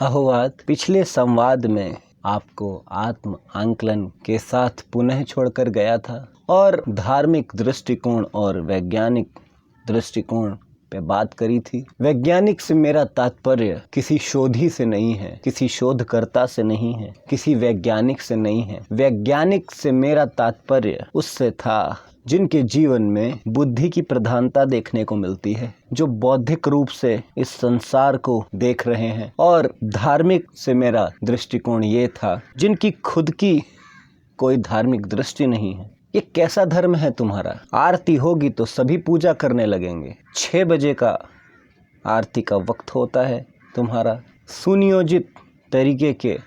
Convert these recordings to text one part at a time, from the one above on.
अहोवाद पिछले संवाद में आपको आत्म आंकलन के साथ पुनः छोड़कर गया था और धार्मिक दृष्टिकोण और वैज्ञानिक दृष्टिकोण पे बात करी थी। वैज्ञानिक से मेरा तात्पर्य किसी शोधी से नहीं है, किसी शोधकर्ता से नहीं है, किसी वैज्ञानिक से नहीं है। वैज्ञानिक से मेरा तात्पर्य उससे था जिनके जीवन में बुद्धि की प्रधानता देखने को मिलती है, जो बौद्धिक रूप से इस संसार को देख रहे हैं। और धार्मिक से मेरा दृष्टिकोण ये था जिनकी खुद की कोई धार्मिक दृष्टि नहीं है। ये कैसा धर्म है तुम्हारा? आरती होगी तो सभी पूजा करने लगेंगे। 6 बजे का आरती का वक्त होता है तुम्हारा। सुनियोजित तरीके के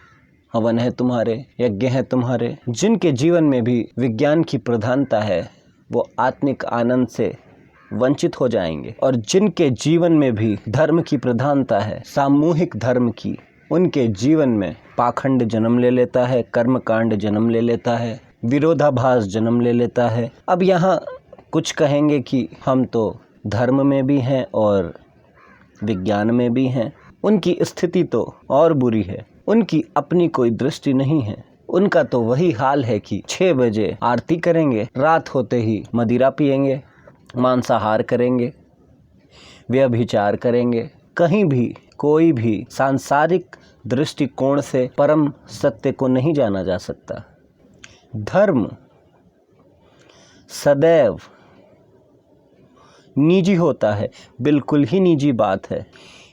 हवन है तुम्हारे, यज्ञ है तुम्हारे। जिनके जीवन में भी विज्ञान की प्रधानता है वो आत्मिक आनंद से वंचित हो जाएंगे, और जिनके जीवन में भी धर्म की प्रधानता है, सामूहिक धर्म की, उनके जीवन में पाखंड जन्म ले लेता है, कर्मकांड जन्म ले लेता है, विरोधाभास जन्म ले लेता है। अब यहाँ कुछ कहेंगे कि हम तो धर्म में भी हैं और विज्ञान में भी हैं। उनकी स्थिति तो और बुरी है, उनकी अपनी कोई दृष्टि नहीं है। उनका तो वही हाल है कि 6 बजे आरती करेंगे, रात होते ही मदिरा पिएंगे, मांसाहार करेंगे, व्यभिचार करेंगे। कहीं भी कोई भी सांसारिक दृष्टिकोण से परम सत्य को नहीं जाना जा सकता। धर्म सदैव निजी होता है, बिल्कुल ही निजी बात है।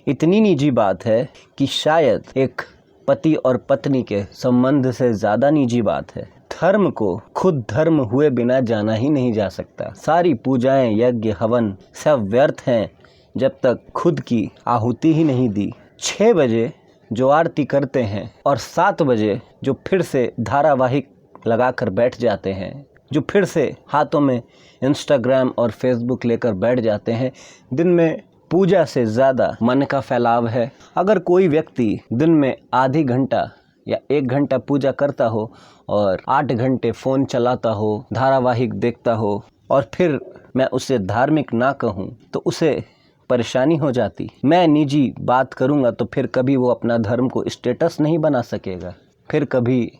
इतनी निजी बात है कि शायद एक पति और पत्नी के संबंध से ज़्यादा निजी बात है। धर्म को खुद धर्म हुए बिना जाना ही नहीं जा सकता। सारी पूजाएं, यज्ञ, हवन सब व्यर्थ हैं जब तक खुद की आहुति ही नहीं दी। 6 बजे जो आरती करते हैं और 7 बजे जो फिर से धारावाहिक लगाकर बैठ जाते हैं, जो फिर से हाथों में इंस्टाग्राम और फेसबुक लेकर बैठ जाते हैं, दिन में पूजा से ज़्यादा मन का फैलाव है। अगर कोई व्यक्ति दिन में आधी घंटा या 1 घंटा पूजा करता हो और 8 घंटे फ़ोन चलाता हो, धारावाहिक देखता हो, और फिर मैं उसे धार्मिक ना कहूँ तो उसे परेशानी हो जाती। मैं निजी बात करूँगा तो फिर कभी वो अपना धर्म को स्टेटस नहीं बना सकेगा, फिर कभी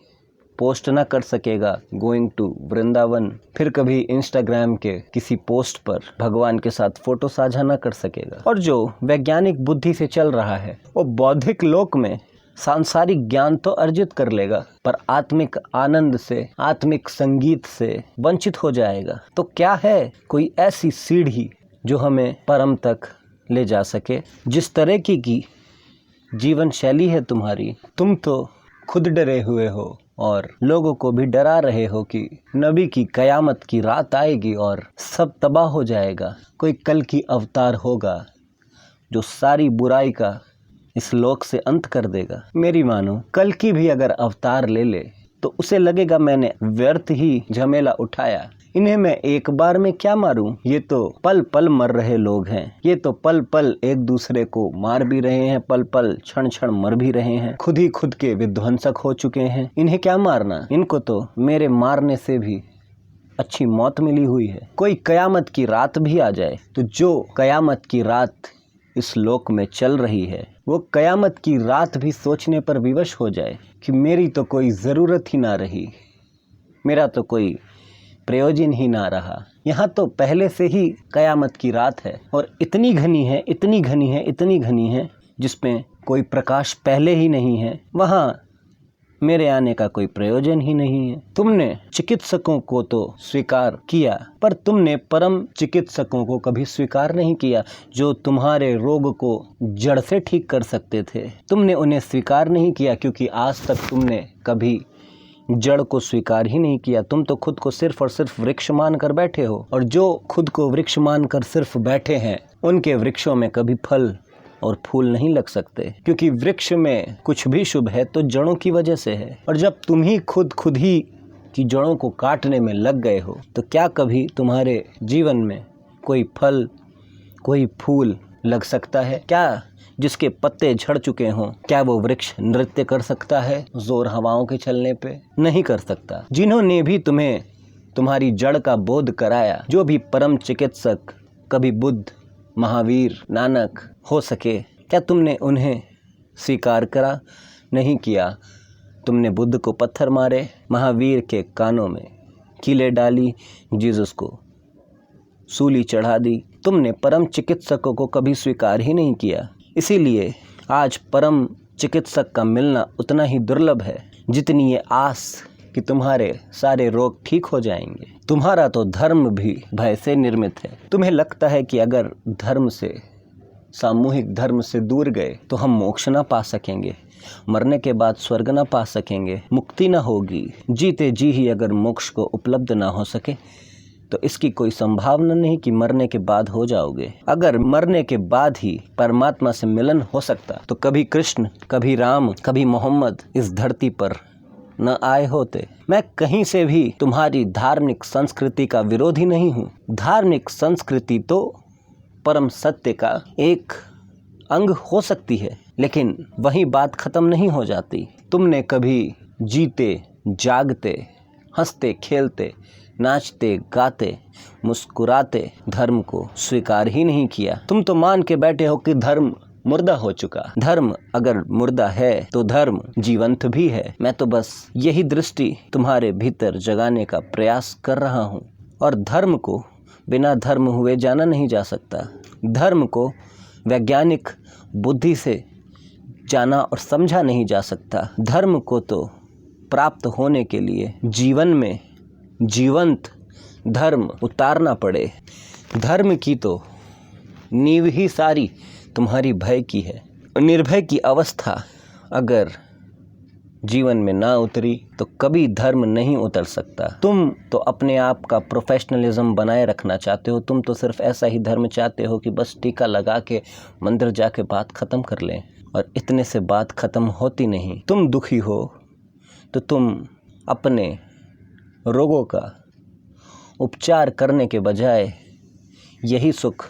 पोस्ट ना कर सकेगा गोइंग टू वृंदावन, फिर कभी इंस्टाग्राम के किसी पोस्ट पर भगवान के साथ फोटो साझा ना कर सकेगा। और जो वैज्ञानिक बुद्धि से चल रहा है वो बौद्धिक लोक में सांसारिक ज्ञान तो अर्जित कर लेगा पर आत्मिक आनंद से, आत्मिक संगीत से वंचित हो जाएगा। तो क्या है कोई ऐसी सीढ़ी जो हमें परम तक ले जा सके? जिस तरह की जीवन शैली है तुम्हारी, तुम तो खुद डरे हुए हो और लोगों को भी डरा रहे हो कि नबी की कयामत की रात आएगी और सब तबाह हो जाएगा। कोई कल की अवतार होगा जो सारी बुराई का इस लोक से अंत कर देगा। मेरी मानो कल की भी अगर अवतार ले ले तो उसे लगेगा मैंने व्यर्थ ही झमेला उठाया, इन्हें मैं एक बार में क्या मारूं? ये तो पल पल मर रहे लोग हैं, ये तो पल पल एक दूसरे को मार भी रहे हैं, पल पल क्षण क्षण मर भी रहे हैं, खुद ही खुद के विध्वंसक हो चुके हैं। इन्हें क्या मारना? इनको तो मेरे मारने से भी अच्छी मौत मिली हुई है। कोई कयामत की रात भी आ जाए तो जो कयामत की रात इस लोक में चल रही है वो कयामत की रात भी सोचने पर विवश हो जाए कि मेरी तो कोई ज़रूरत ही ना रही, मेरा तो कोई प्रयोजन ही ना रहा। यहाँ तो पहले से ही कयामत की रात है और इतनी घनी है, इतनी घनी है, इतनी घनी है जिसमें कोई प्रकाश पहले ही नहीं है। वहाँ मेरे आने का कोई प्रयोजन ही नहीं है। तुमने चिकित्सकों को तो स्वीकार किया पर तुमने परम चिकित्सकों को कभी स्वीकार नहीं किया जो तुम्हारे रोग को जड़ से ठीक कर सकते थे। तुमने उन्हें स्वीकार नहीं किया क्योंकि आज तक तुमने कभी जड़ को स्वीकार ही नहीं किया। तुम तो खुद को सिर्फ और सिर्फ वृक्ष मान कर बैठे हो, और जो खुद को वृक्ष मान कर सिर्फ बैठे हैं उनके वृक्षों में कभी फल और फूल नहीं लग सकते, क्योंकि वृक्ष में कुछ भी शुभ है तो जड़ों की वजह से है। और जब तुम ही खुद ही की जड़ों को काटने में लग गए हो तो क्या कभी तुम्हारे जीवन में कोई फल, कोई फूल लग सकता है? क्या जिसके पत्ते झड़ चुके हों, क्या वो वृक्ष नृत्य कर सकता है जोर हवाओं के चलने पे? नहीं कर सकता। जिन्होंने भी तुम्हें तुम्हारी जड़ का बोध कराया, जो भी परम चिकित्सक कभी बुद्ध, महावीर, नानक हो सके, क्या तुमने उन्हें स्वीकार करा नहीं किया। तुमने बुद्ध को पत्थर मारे, महावीर के कानों में कीलें डाली, जीसस को सूली चढ़ा दी। तुमने परम चिकित्सकों को कभी स्वीकार ही नहीं किया। इसीलिए आज परम चिकित्सक का मिलना उतना ही दुर्लभ है जितनी ये आस कि तुम्हारे सारे रोग ठीक हो जाएंगे। तुम्हारा तो धर्म भी भय से निर्मित है। तुम्हें लगता है कि अगर धर्म से, सामूहिक धर्म से दूर गए तो हम मोक्ष ना पा सकेंगे, मरने के बाद स्वर्ग ना पा सकेंगे, मुक्ति ना होगी। जीते जी ही अगर मोक्ष को उपलब्ध ना हो सके तो इसकी कोई संभावना नहीं कि मरने के बाद हो जाओगे। अगर मरने के बाद ही परमात्मा से मिलन हो सकता तो कभी कृष्ण, कभी राम, कभी मोहम्मद इस धरती पर न आए होते। मैं कहीं से भी तुम्हारी धार्मिक संस्कृति का विरोधी नहीं हूँ। धार्मिक संस्कृति तो परम सत्य का एक अंग हो सकती है, लेकिन वही बात खत्म नहीं हो जाती। तुमने कभी जीते जागते, हंसते खेलते, नाचते गाते, मुस्कुराते धर्म को स्वीकार ही नहीं किया। तुम तो मान के बैठे हो कि धर्म मुर्दा हो चुका। धर्म अगर मुर्दा है तो धर्म जीवंत भी है। मैं तो बस यही दृष्टि तुम्हारे भीतर जगाने का प्रयास कर रहा हूँ। और धर्म को बिना धर्म हुए जाना नहीं जा सकता। धर्म को वैज्ञानिक बुद्धि से जाना और समझा नहीं जा सकता। धर्म को तो प्राप्त होने के लिए जीवन में जीवंत धर्म उतारना पड़े। धर्म की तो नींव ही सारी तुम्हारी भय की है। निर्भय की अवस्था अगर जीवन में ना उतरी तो कभी धर्म नहीं उतर सकता। तुम तो अपने आप का प्रोफेशनलिज्म बनाए रखना चाहते हो। तुम तो सिर्फ ऐसा ही धर्म चाहते हो कि बस टीका लगा के मंदिर जाके बात ख़त्म कर लें, और इतने से बात ख़त्म होती नहीं। तुम दुखी हो तो तुम अपने रोगों का उपचार करने के बजाय यही सुख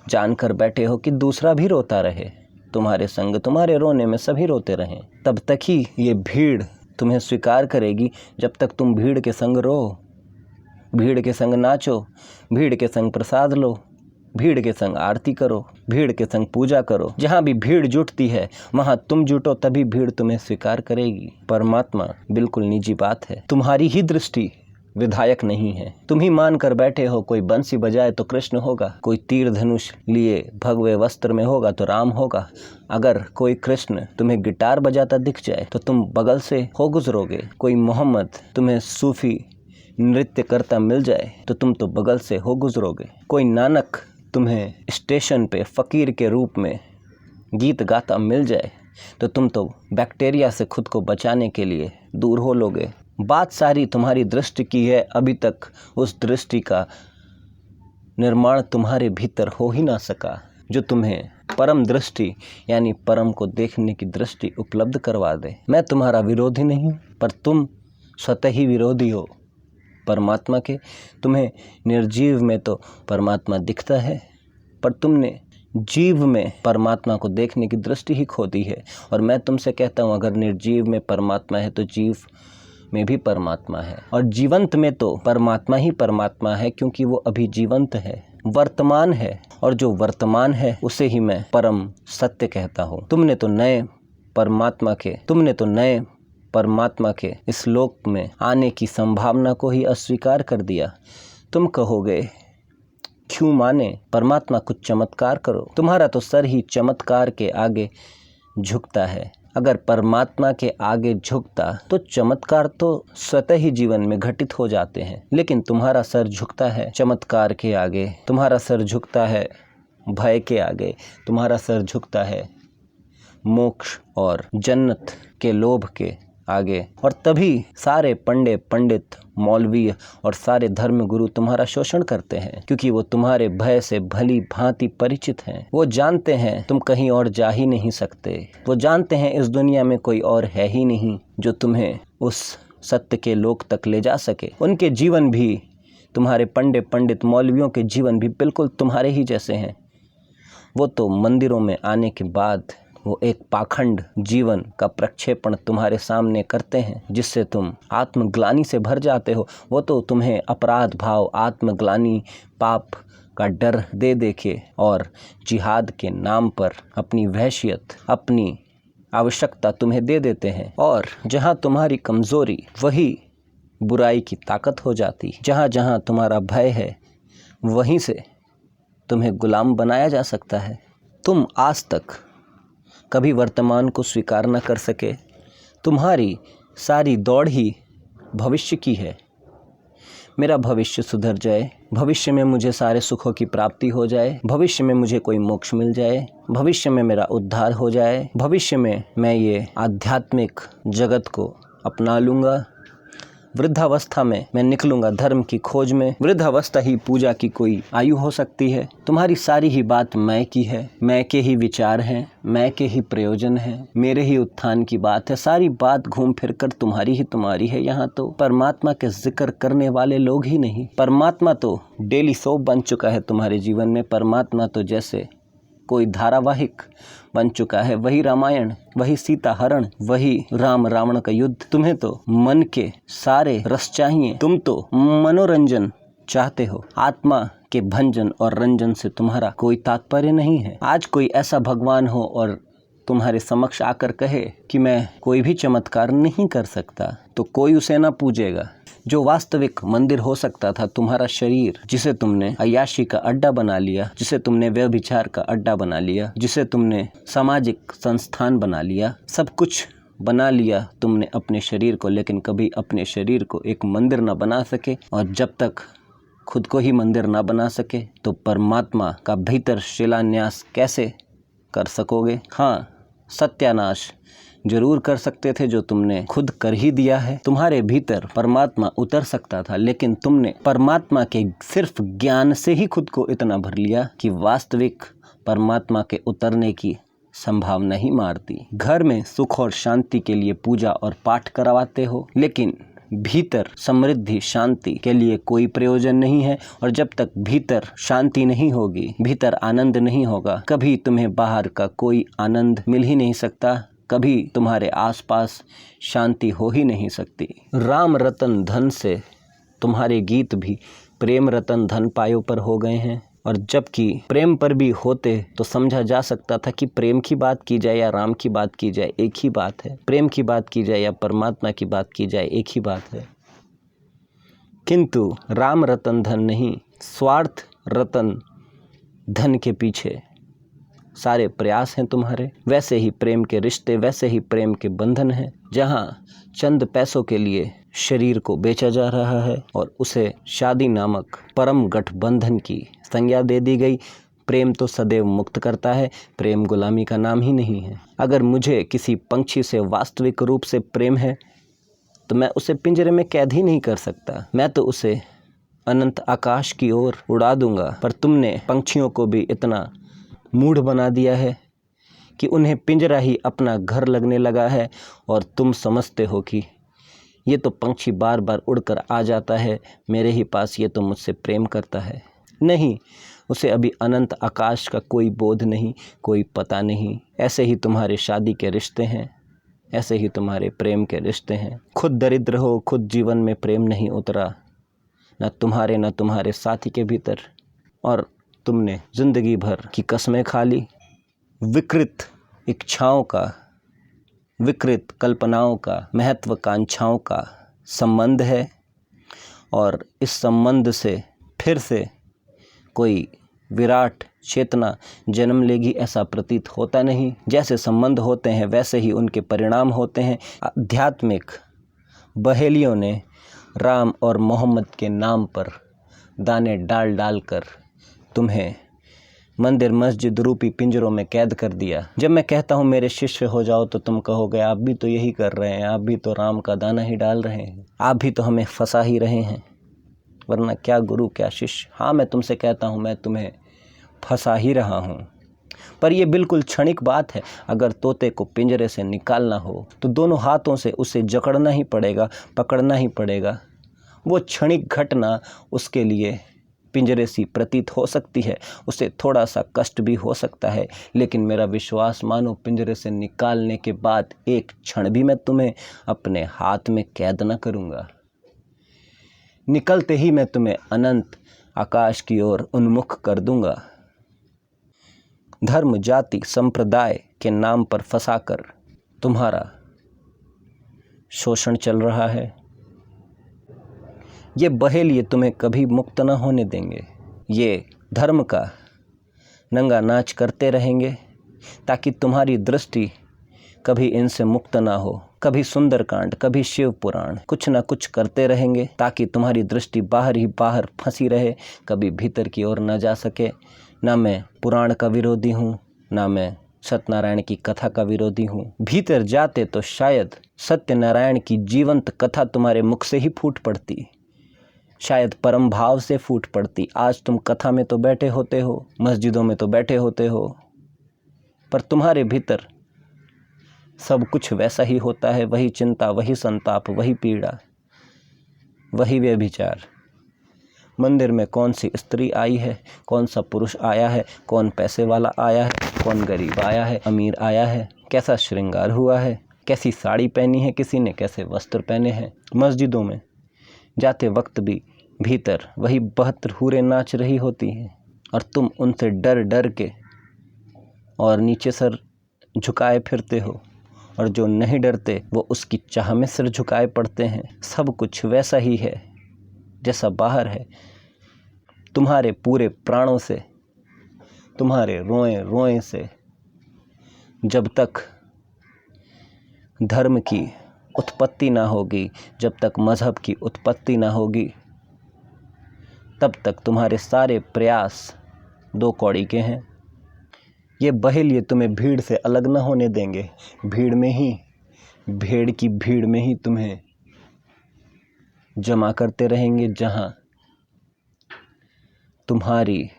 जानकर बैठे हो कि दूसरा भी रोता रहे तुम्हारे संग, तुम्हारे रोने में सभी रोते रहें। तब तक ही ये भीड़ तुम्हें स्वीकार करेगी जब तक तुम भीड़ के संग रो, भीड़ के संग नाचो, भीड़ के संग प्रसाद लो, भीड़ के संग आरती करो, भीड़ के संग पूजा करो। जहाँ भी भीड़ जुटती है वहाँ तुम जुटो, तभी भीड़ तुम्हें स्वीकार करेगी। परमात्मा बिल्कुल निजी बात है। तुम्हारी ही दृष्टि विधायक नहीं है। तुम ही मान कर बैठे हो कोई बंसी बजाए तो कृष्ण होगा, कोई तीर धनुष लिए भगवे वस्त्र में होगा तो राम होगा। अगर कोई कृष्ण तुम्हें गिटार बजाता दिख जाए तो तुम बगल से हो गुजरोगे। कोई मोहम्मद तुम्हें सूफी नृत्य करता मिल जाए तो तुम तो बगल से हो गुजरोगे। कोई नानक तुम्हें स्टेशन पे फ़कीर के रूप में गीत गाता मिल जाए तो तुम तो बैक्टीरिया से खुद को बचाने के लिए दूर हो लोगे। बात सारी तुम्हारी दृष्टि की है। अभी तक उस दृष्टि का निर्माण तुम्हारे भीतर हो ही ना सका जो तुम्हें परम दृष्टि यानी परम को देखने की दृष्टि उपलब्ध करवा दे। मैं तुम्हारा विरोधी नहीं, पर तुम स्वतः ही विरोधी हो परमात्मा के। तुम्हें निर्जीव में तो परमात्मा दिखता है, पर तुमने जीव में परमात्मा को देखने की दृष्टि ही खो दी है। और मैं तुमसे कहता हूँ, अगर निर्जीव में परमात्मा है तो जीव में भी परमात्मा है, और जीवंत में तो परमात्मा ही परमात्मा है, क्योंकि वो अभी जीवंत है, वर्तमान है। और जो वर्तमान है उसे ही मैं परम सत्य कहता हूँ। तुमने तो नए परमात्मा के इस लोक में आने की संभावना को ही अस्वीकार कर दिया। तुम कहोगे क्यों माने, परमात्मा कुछ चमत्कार करो। तुम्हारा तो सर ही चमत्कार के आगे झुकता है। अगर परमात्मा के आगे झुकता तो चमत्कार तो स्वतः ही जीवन में घटित हो जाते हैं, लेकिन तुम्हारा सर झुकता है चमत्कार के आगे, तुम्हारा सर झुकता है भय के आगे, तुम्हारा सर झुकता है मोक्ष और जन्नत के लोभ के आगे। और तभी सारे पंडित मौलवी और सारे धर्म गुरु तुम्हारा शोषण करते हैं, क्योंकि वो तुम्हारे भय से भली भांति परिचित हैं। वो जानते हैं तुम कहीं और जा ही नहीं सकते। वो जानते हैं इस दुनिया में कोई और है ही नहीं जो तुम्हें उस सत्य के लोक तक ले जा सके। उनके जीवन भी, तुम्हारे पंडित मौलवियों के जीवन भी बिल्कुल तुम्हारे ही जैसे हैं। वो तो मंदिरों में आने के बाद वो एक पाखंड जीवन का प्रक्षेपण तुम्हारे सामने करते हैं, जिससे तुम आत्मग्लानि से भर जाते हो। वो तो तुम्हें अपराध भाव, आत्मग्लानि, पाप का डर दे देके और जिहाद के नाम पर अपनी वहशियत, अपनी आवश्यकता तुम्हें दे देते हैं, और जहाँ तुम्हारी कमज़ोरी वही बुराई की ताकत हो जाती। जहाँ जहाँ तुम्हारा भय है वहीं से तुम्हें गुलाम बनाया जा सकता है। तुम आज तक कभी वर्तमान को स्वीकार न कर सके। तुम्हारी सारी दौड़ ही भविष्य की है। मेरा भविष्य सुधर जाए, भविष्य में मुझे सारे सुखों की प्राप्ति हो जाए, भविष्य में मुझे कोई मोक्ष मिल जाए, भविष्य में मेरा उद्धार हो जाए, भविष्य में मैं ये आध्यात्मिक जगत को अपना लूँगा, वृद्धावस्था में मैं निकलूंगा धर्म की खोज में। वृद्धावस्था ही पूजा की कोई आयु हो सकती है। तुम्हारी सारी ही बात मैं की है, मैं के ही विचार हैं, मैं के ही प्रयोजन हैं, मेरे ही उत्थान की बात है। सारी बात घूम फिर कर तुम्हारी है। यहाँ तो परमात्मा के जिक्र करने वाले लोग ही नहीं। परमात्मा तो डेली सोप बन चुका है तुम्हारे जीवन में। परमात्मा तो जैसे कोई धारावाहिक बन चुका है। वही रामायण, वही सीता हरण, वही राम रावण का युद्ध। तुम्हें तो मन के सारे रस चाहिए। तुम तो मनोरंजन चाहते हो। आत्मा के भंजन और रंजन से तुम्हारा कोई तात्पर्य नहीं है। आज कोई ऐसा भगवान हो और तुम्हारे समक्ष आकर कहे कि मैं कोई भी चमत्कार नहीं कर सकता, तो कोई उसे ना पूजेगा। जो वास्तविक मंदिर हो सकता था तुम्हारा शरीर, जिसे तुमने अय्याशी का अड्डा बना लिया, जिसे तुमने व्यभिचार का अड्डा बना लिया, जिसे तुमने सामाजिक संस्थान बना लिया, सब कुछ बना लिया तुमने अपने शरीर को, लेकिन कभी अपने शरीर को एक मंदिर न बना सके। और जब तक खुद को ही मंदिर न बना सके तो परमात्मा का भीतर शिलान्यास कैसे कर सकोगे? हाँ, सत्यानाश जरूर कर सकते थे, जो तुमने खुद कर ही दिया है। तुम्हारे भीतर परमात्मा उतर सकता था, लेकिन तुमने परमात्मा के सिर्फ ज्ञान से ही खुद को इतना भर लिया कि वास्तविक परमात्मा के उतरने की संभावना ही मारती। घर में सुख और शांति के लिए पूजा और पाठ करवाते हो, लेकिन भीतर समृद्धि शांति के लिए कोई प्रयोजन नहीं है। और जब तक भीतर शांति नहीं होगी, भीतर आनंद नहीं होगा, कभी तुम्हें बाहर का कोई आनंद मिल ही नहीं सकता, कभी तुम्हारे आसपास शांति हो ही नहीं सकती। राम रतन धन से तुम्हारे गीत भी प्रेम रतन धन पायो पर हो गए हैं। और जबकि प्रेम पर भी होते तो समझा जा सकता था कि प्रेम की बात की जाए या राम की बात की जाए, एक ही बात है। प्रेम की बात की जाए या परमात्मा की बात की जाए, एक ही बात है। किंतु राम रतन धन नहीं, स्वार्थ रतन धन के पीछे सारे प्रयास हैं तुम्हारे। वैसे ही प्रेम के रिश्ते, वैसे ही प्रेम के बंधन हैं, जहाँ चंद पैसों के लिए शरीर को बेचा जा रहा है और उसे शादी नामक परम गठबंधन की संज्ञा दे दी गई। प्रेम तो सदैव मुक्त करता है, प्रेम गुलामी का नाम ही नहीं है। अगर मुझे किसी पंछी से वास्तविक रूप से प्रेम है तो मैं उसे पिंजरे में कैद ही नहीं कर सकता। मैं तो उसे अनंत आकाश की ओर उड़ा दूंगा। पर तुमने पंछियों को भी इतना मूढ़ बना दिया है कि उन्हें पिंजरा ही अपना घर लगने लगा है, और तुम समझते हो कि ये तो पंछी बार बार उड़कर आ जाता है मेरे ही पास, ये तो मुझसे प्रेम करता है। नहीं, उसे अभी अनंत आकाश का कोई बोध नहीं, कोई पता नहीं। ऐसे ही तुम्हारे शादी के रिश्ते हैं, ऐसे ही तुम्हारे प्रेम के रिश्ते हैं। खुद दरिद्र हो, खुद जीवन में प्रेम नहीं उतरा, न तुम्हारे न तुम्हारे साथी के भीतर, और तुमने जिंदगी भर की कसमें खा ली। विकृत इच्छाओं का, विकृत कल्पनाओं का, महत्वाकांक्षाओं का संबंध है, और इस संबंध से फिर से कोई विराट चेतना जन्म लेगी ऐसा प्रतीत होता नहीं। जैसे संबंध होते हैं वैसे ही उनके परिणाम होते हैं। आध्यात्मिक बहेलियों ने राम और मोहम्मद के नाम पर दाने डाल डाल कर तुम्हें मंदिर मस्जिद रूपी पिंजरों में कैद कर दिया। जब मैं कहता हूँ मेरे शिष्य हो जाओ तो तुम कहोगे आप भी तो यही कर रहे हैं, आप भी तो राम का दाना ही डाल रहे हैं, आप भी तो हमें फंसा ही रहे हैं, वरना क्या गुरु क्या शिष्य। हाँ, मैं तुमसे कहता हूँ मैं तुम्हें फंसा ही रहा हूँ, पर यह बिल्कुल क्षणिक बात है। अगर तोते को पिंजरे से निकालना हो तो दोनों हाथों से उसे जकड़ना ही पड़ेगा, पकड़ना ही पड़ेगा। वो क्षणिक घटना उसके लिए पिंजरे सी प्रतीत हो सकती है, उसे थोड़ा सा कष्ट भी हो सकता है, लेकिन मेरा विश्वास मानो पिंजरे से निकालने के बाद एक क्षण भी मैं तुम्हें अपने हाथ में कैद न करूँगा। निकलते ही मैं तुम्हें अनंत आकाश की ओर उन्मुख कर दूंगा। धर्म जाति संप्रदाय के नाम पर फंसाकर तुम्हारा शोषण चल रहा है। ये बहेलिए तुम्हें कभी मुक्त न होने देंगे। ये धर्म का नंगा नाच करते रहेंगे ताकि तुम्हारी दृष्टि कभी इनसे मुक्त ना हो। कभी सुंदरकांड, कभी शिव पुराण, कुछ ना कुछ करते रहेंगे ताकि तुम्हारी दृष्टि बाहर ही बाहर फंसी रहे, कभी भीतर की ओर न जा सके। ना मैं पुराण का विरोधी हूँ, ना मैं सत्यनारायण की कथा का विरोधी हूँ। भीतर जाते तो शायद सत्यनारायण की जीवंत कथा तुम्हारे मुख से ही फूट पड़ती, शायद परम भाव से फूट पड़ती। आज तुम कथा में तो बैठे होते हो, मस्जिदों में तो बैठे होते हो, पर तुम्हारे भीतर सब कुछ वैसा ही होता है। वही चिंता, वही संताप, वही पीड़ा, वही व्यभिचार। मंदिर में कौन सी स्त्री आई है, कौन सा पुरुष आया है, कौन पैसे वाला आया है, कौन गरीब आया है, अमीर आया है, कैसा श्रृंगार हुआ है, कैसी साड़ी पहनी है किसी ने, कैसे वस्त्र पहने हैं। मस्जिदों में जाते वक्त भी भीतर वही 72 हूरें नाच रही होती हैं और तुम उनसे डर डर के और नीचे सर झुकाए फिरते हो, और जो नहीं डरते वो उसकी चाह में सिर झुकाए पड़ते हैं। सब कुछ वैसा ही है जैसा बाहर है। तुम्हारे पूरे प्राणों से, तुम्हारे रोए रोए से जब तक धर्म की उत्पत्ति ना होगी, जब तक मज़हब की उत्पत्ति ना होगी, तब तक तुम्हारे सारे प्रयास दो कौड़ी के हैं। ये बहेलिए तुम्हें भीड़ से अलग ना होने देंगे। भीड़ में ही, भेड़ की भीड़ में ही तुम्हें जमा करते रहेंगे, जहां तुम्हारी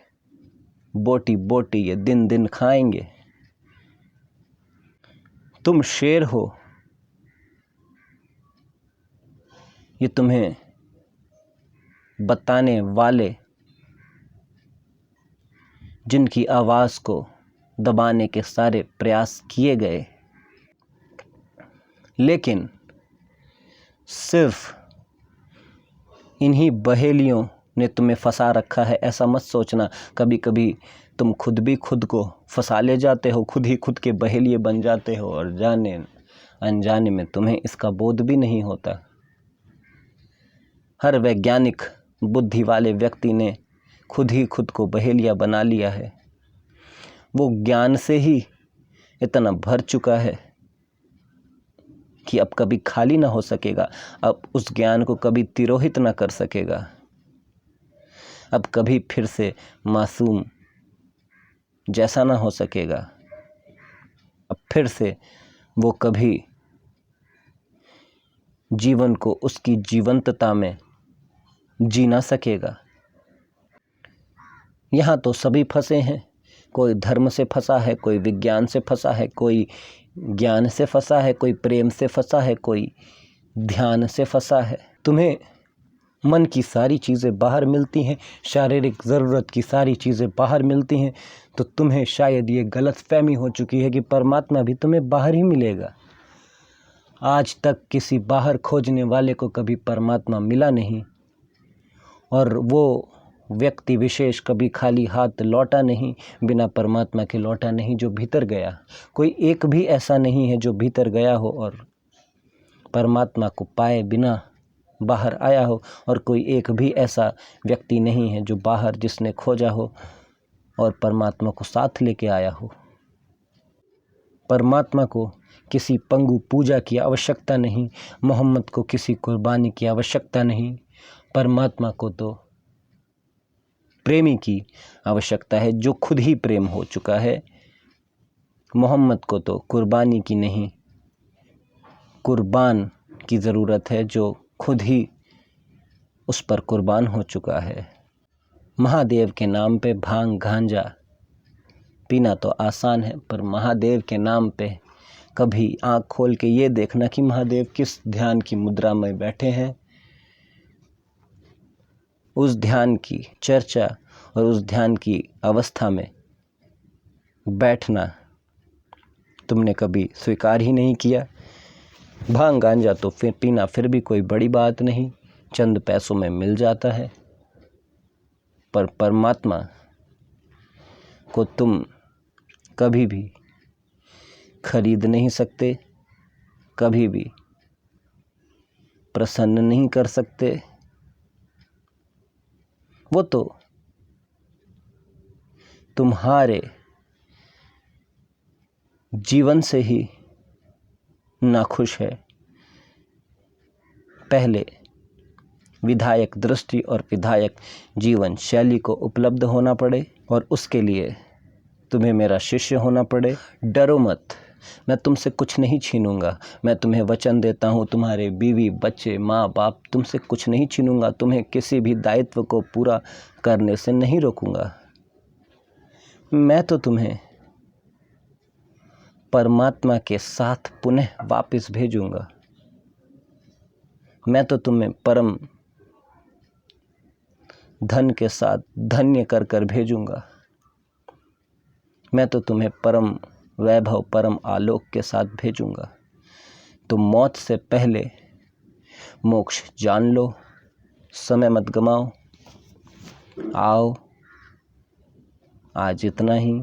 बोटी बोटी ये दिन दिन खाएंगे। तुम शेर हो, ये तुम्हें बताने वाले जिनकी आवाज़ को दबाने के सारे प्रयास किए गए, लेकिन सिर्फ इन्हीं बहेलियों ने तुम्हें फंसा रखा है। ऐसा मत सोचना। कभी कभी तुम खुद भी खुद को फंसा ले जाते हो, खुद ही खुद के बहेलिए बन जाते हो, और जाने अनजाने में तुम्हें इसका बोध भी नहीं होता। हर वैज्ञानिक बुद्धि वाले व्यक्ति ने खुद ही खुद को बहेलिया बना लिया है। वो ज्ञान से ही इतना भर चुका है कि अब कभी खाली ना हो सकेगा। अब उस ज्ञान को कभी तिरोहित ना कर सकेगा। अब कभी फिर से मासूम जैसा ना हो सकेगा। अब फिर से वो कभी जीवन को उसकी जीवंतता में जी ना सकेगा। यहाँ तो सभी फंसे हैं। कोई धर्म से फंसा है, कोई विज्ञान से फंसा है, कोई ज्ञान से फंसा है, कोई प्रेम से फंसा है, कोई ध्यान से फंसा है। तुम्हें मन की सारी चीज़ें बाहर मिलती हैं, शारीरिक ज़रूरत की सारी चीज़ें बाहर मिलती हैं, तो तुम्हें शायद ये गलतफहमी हो चुकी है कि परमात्मा भी तुम्हें बाहर ही मिलेगा। आज तक किसी बाहर खोजने वाले को कभी परमात्मा मिला नहीं, और वो व्यक्ति विशेष कभी खाली हाथ लौटा नहीं, बिना परमात्मा के लौटा नहीं जो भीतर गया। कोई एक भी ऐसा नहीं है जो भीतर गया हो और परमात्मा को पाए बिना बाहर आया हो, और कोई एक भी ऐसा व्यक्ति नहीं है जो बाहर जिसने खोजा हो और परमात्मा को साथ लेके आया हो। परमात्मा को किसी पंगु पूजा की आवश्यकता नहीं, मोहम्मद को किसी कुर्बानी की आवश्यकता नहीं। परमात्मा को तो प्रेमी की आवश्यकता है जो खुद ही प्रेम हो चुका है। मोहम्मद को तो कुर्बानी की नहीं, कुर्बान की ज़रूरत है जो खुद ही उस पर कुर्बान हो चुका है। महादेव के नाम पे भांग गांजा पीना तो आसान है, पर महादेव के नाम पे कभी आँख खोल के ये देखना कि महादेव किस ध्यान की मुद्रा में बैठे हैं। उस ध्यान की चर्चा और उस ध्यान की अवस्था में बैठना तुमने कभी स्वीकार ही नहीं किया। भांग गांजा तो फिर पीना फिर भी कोई बड़ी बात नहीं, चंद पैसों में मिल जाता है, पर परमात्मा को तुम कभी भी खरीद नहीं सकते, कभी भी प्रसन्न नहीं कर सकते। वो तो तुम्हारे जीवन से ही नाखुश है। पहले विधायक दृष्टि और विधायक जीवन शैली को उपलब्ध होना पड़े और उसके लिए तुम्हें मेरा शिष्य होना पड़े। डरो मत, मैं तुमसे कुछ नहीं छीनूंगा। मैं तुम्हें वचन देता हूँ, तुम्हारे बीवी बच्चे माँ बाप तुमसे कुछ नहीं छीनूंगा। तुम्हें किसी भी दायित्व को पूरा करने से नहीं रोकूंगा। मैं तो तुम्हें परमात्मा के साथ पुनः वापस भेजूंगा। मैं तो तुम्हें परम धन के साथ धन्य कर कर भेजूंगा। मैं तो तुम्हें परम वैभव परम आलोक के साथ भेजूंगा। तो मौत से पहले मोक्ष जान लो, समय मत गमाओ। आओ, आज इतना ही।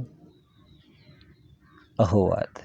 अहोवाद।